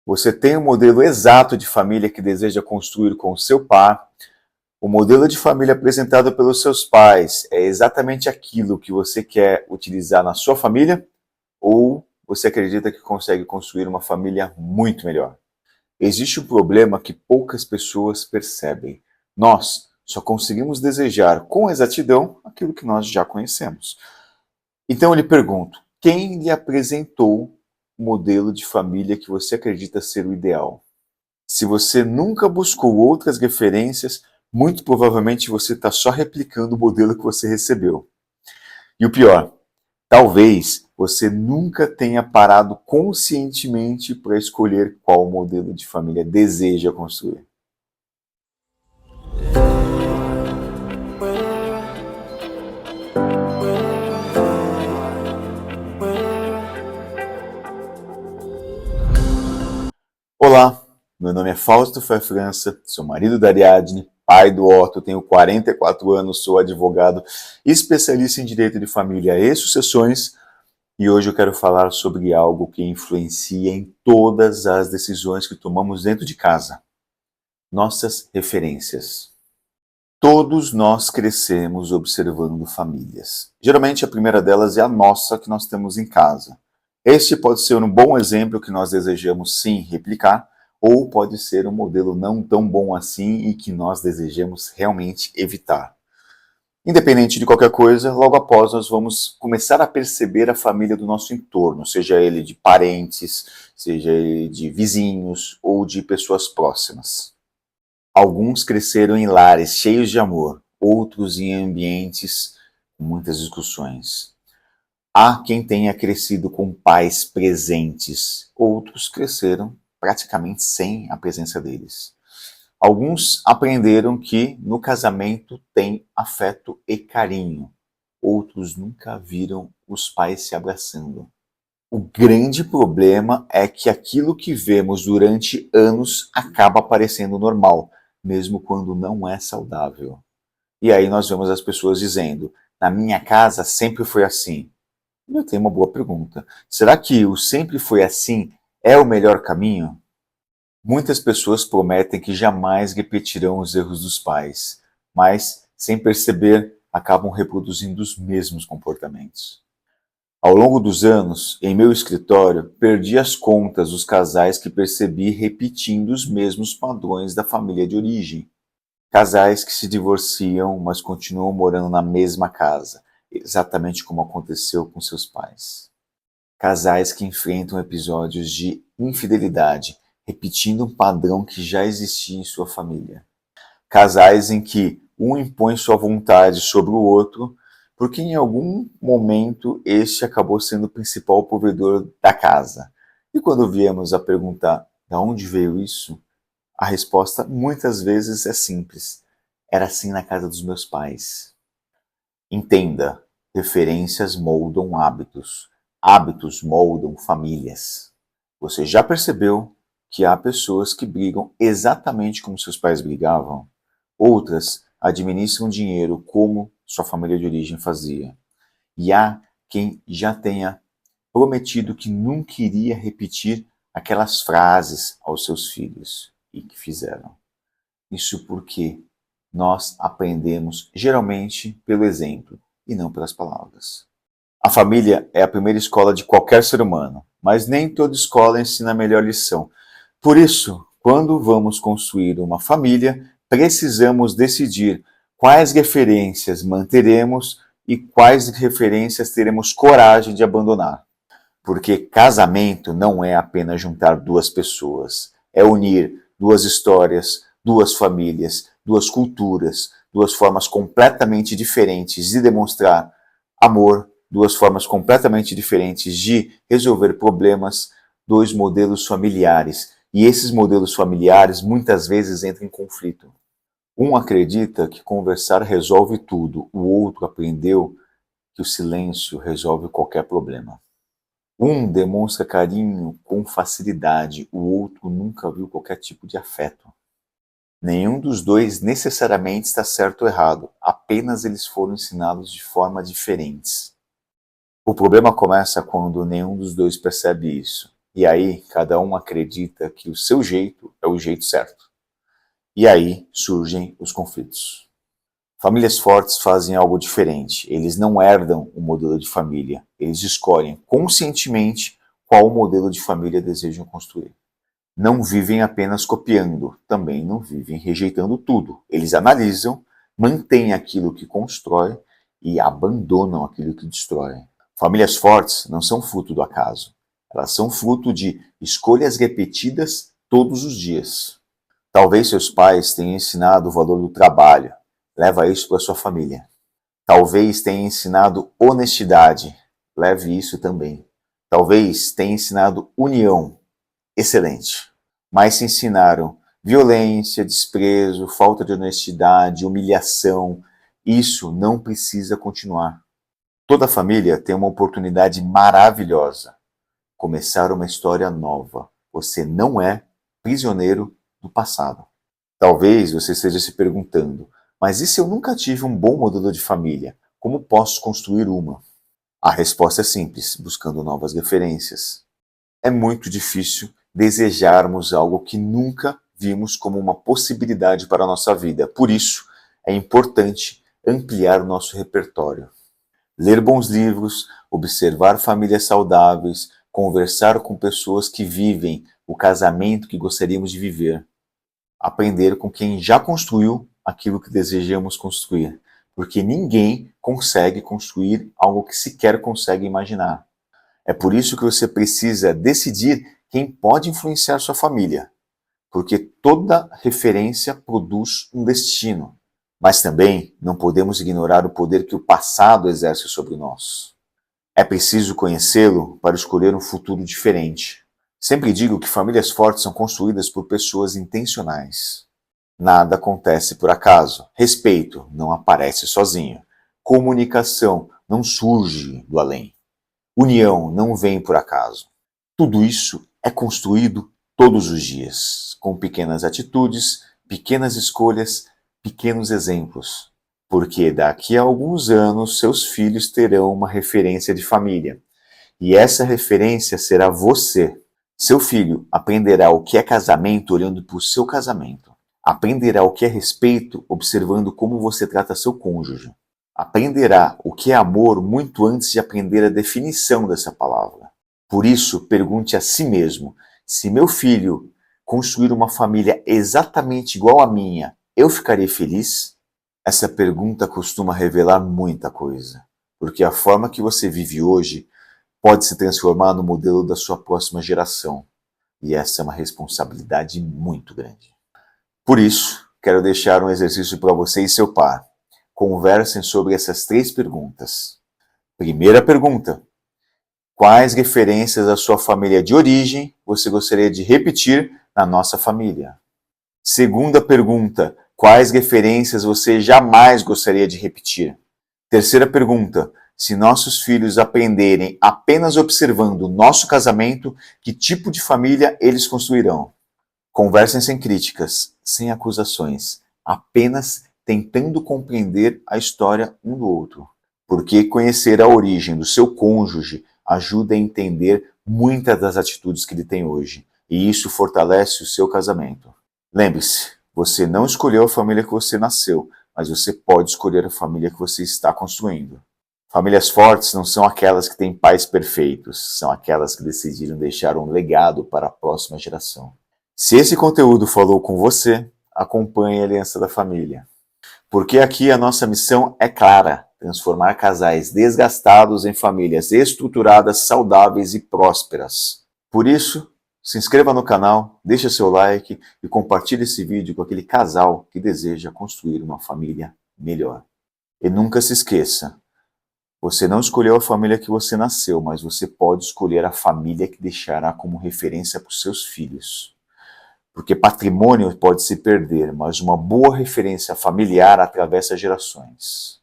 Você tem o modelo exato de família que deseja construir com o seu par. O modelo de família apresentado pelos seus pais é exatamente aquilo que você quer utilizar na sua família? Ou você acredita que consegue construir uma família muito melhor? Existe um problema que poucas pessoas percebem. Nós só conseguimos desejar com exatidão aquilo que nós já conhecemos. Então eu lhe pergunto, quem lhe apresentou o modelo de família que você acredita ser o ideal? Se você nunca buscou outras referências, muito provavelmente você está só replicando o modelo que você recebeu. E o pior, talvez você nunca tenha parado conscientemente para escolher qual modelo de família deseja construir. Olá, meu nome é Fausto Fé França, sou marido da Ariadne, pai do Otto, tenho 44 anos, sou advogado, especialista em direito de família e sucessões, e hoje eu quero falar sobre algo que influencia em todas as decisões que tomamos dentro de casa: nossas referências. Todos nós crescemos observando famílias. Geralmente a primeira delas é a nossa que nós temos em casa. Este pode ser um bom exemplo que nós desejamos sim replicar, ou pode ser um modelo não tão bom assim e que nós desejamos realmente evitar. Independente de qualquer coisa, logo após nós vamos começar a perceber a família do nosso entorno, seja ele de parentes, seja ele de vizinhos ou de pessoas próximas. Alguns cresceram em lares cheios de amor, outros em ambientes com muitas discussões. Há quem tenha crescido com pais presentes, outros cresceram praticamente sem a presença deles. Alguns aprenderam que no casamento tem afeto e carinho, outros nunca viram os pais se abraçando. O grande problema é que aquilo que vemos durante anos acaba parecendo normal, mesmo quando não é saudável. E aí nós vemos as pessoas dizendo: na minha casa sempre foi assim. Eu tenho uma boa pergunta. Será que o sempre foi assim é o melhor caminho? Muitas pessoas prometem que jamais repetirão os erros dos pais, mas, sem perceber, acabam reproduzindo os mesmos comportamentos. Ao longo dos anos, em meu escritório, perdi as contas dos casais que percebi repetindo os mesmos padrões da família de origem. Casais que se divorciam, mas continuam morando na mesma casa, exatamente como aconteceu com seus pais. Casais que enfrentam episódios de infidelidade, repetindo um padrão que já existia em sua família. Casais em que um impõe sua vontade sobre o outro, porque em algum momento este acabou sendo o principal provedor da casa. E quando viemos a perguntar de onde veio isso, a resposta muitas vezes é simples: era assim na casa dos meus pais. Entenda, referências moldam hábitos, hábitos moldam famílias. Você já percebeu que há pessoas que brigam exatamente como seus pais brigavam? Outras administram dinheiro como sua família de origem fazia. E há quem já tenha prometido que nunca iria repetir aquelas frases aos seus filhos e que fizeram. Isso porque nós aprendemos geralmente pelo exemplo e não pelas palavras. A família é a primeira escola de qualquer ser humano, mas nem toda escola ensina a melhor lição. Por isso, quando vamos construir uma família, precisamos decidir quais referências manteremos e quais referências teremos coragem de abandonar. Porque casamento não é apenas juntar duas pessoas, é unir duas histórias, duas famílias, duas culturas, duas formas completamente diferentes de demonstrar amor, duas formas completamente diferentes de resolver problemas, dois modelos familiares. E esses modelos familiares muitas vezes entram em conflito. Um acredita que conversar resolve tudo, o outro aprendeu que o silêncio resolve qualquer problema. Um demonstra carinho com facilidade, o outro nunca viu qualquer tipo de afeto. Nenhum dos dois necessariamente está certo ou errado, apenas eles foram ensinados de forma diferentes. O problema começa quando nenhum dos dois percebe isso. E aí, cada um acredita que o seu jeito é o jeito certo. E aí surgem os conflitos. Famílias fortes fazem algo diferente. Eles não herdam o modelo de família. Eles escolhem conscientemente qual modelo de família desejam construir. Não vivem apenas copiando, também não vivem rejeitando tudo. Eles analisam, mantêm aquilo que constrói e abandonam aquilo que destrói. Famílias fortes não são fruto do acaso. Elas são fruto de escolhas repetidas todos os dias. Talvez seus pais tenham ensinado o valor do trabalho. Leva isso para sua família. Talvez tenha ensinado honestidade. Leve isso também. Talvez tenha ensinado união. Excelente. Mas se ensinaram violência, desprezo, falta de honestidade, humilhação, isso não precisa continuar. Toda família tem uma oportunidade maravilhosa. Começar uma história nova. Você não é prisioneiro do passado. Talvez você esteja se perguntando, mas e se eu nunca tive um bom modelo de família? Como posso construir uma? A resposta é simples, buscando novas referências. É muito difícil desejarmos algo que nunca vimos como uma possibilidade para a nossa vida. Por isso, é importante ampliar o nosso repertório. Ler bons livros, observar famílias saudáveis, conversar com pessoas que vivem o casamento que gostaríamos de viver. Aprender com quem já construiu aquilo que desejamos construir. Porque ninguém consegue construir algo que sequer consegue imaginar. É por isso que você precisa decidir quem pode influenciar sua família. Porque toda referência produz um destino. Mas também não podemos ignorar o poder que o passado exerce sobre nós. É preciso conhecê-lo para escolher um futuro diferente. Sempre digo que famílias fortes são construídas por pessoas intencionais. Nada acontece por acaso. Respeito não aparece sozinho. Comunicação não surge do além. União não vem por acaso. Tudo isso é construído todos os dias, com pequenas atitudes, pequenas escolhas, pequenos exemplos. Porque daqui a alguns anos seus filhos terão uma referência de família. E essa referência será você. Seu filho aprenderá o que é casamento olhando para o seu casamento. Aprenderá o que é respeito observando como você trata seu cônjuge. Aprenderá o que é amor muito antes de aprender a definição dessa palavra. Por isso, pergunte a si mesmo: se meu filho construir uma família exatamente igual à minha, eu ficaria feliz? Essa pergunta costuma revelar muita coisa, porque a forma que você vive hoje pode se transformar no modelo da sua próxima geração. E essa é uma responsabilidade muito grande. Por isso, quero deixar um exercício para você e seu par. Conversem sobre essas 3 perguntas. Primeira pergunta: quais referências da sua família de origem você gostaria de repetir na nossa família? Segunda pergunta: quais referências você jamais gostaria de repetir? Terceira pergunta: se nossos filhos aprenderem apenas observando o nosso casamento, que tipo de família eles construirão? Conversem sem críticas, sem acusações, apenas tentando compreender a história um do outro. Porque conhecer a origem do seu cônjuge ajuda a entender muitas das atitudes que ele tem hoje. E isso fortalece o seu casamento. Lembre-se, você não escolheu a família que você nasceu, mas você pode escolher a família que você está construindo. Famílias fortes não são aquelas que têm pais perfeitos, são aquelas que decidiram deixar um legado para a próxima geração. Se esse conteúdo falou com você, acompanhe a Aliança da Família. Porque aqui a nossa missão é clara: transformar casais desgastados em famílias estruturadas, saudáveis e prósperas. Por isso, se inscreva no canal, deixe seu like e compartilhe esse vídeo com aquele casal que deseja construir uma família melhor. E nunca se esqueça, você não escolheu a família que você nasceu, mas você pode escolher a família que deixará como referência para os seus filhos. Porque patrimônio pode se perder, mas uma boa referência familiar atravessa gerações.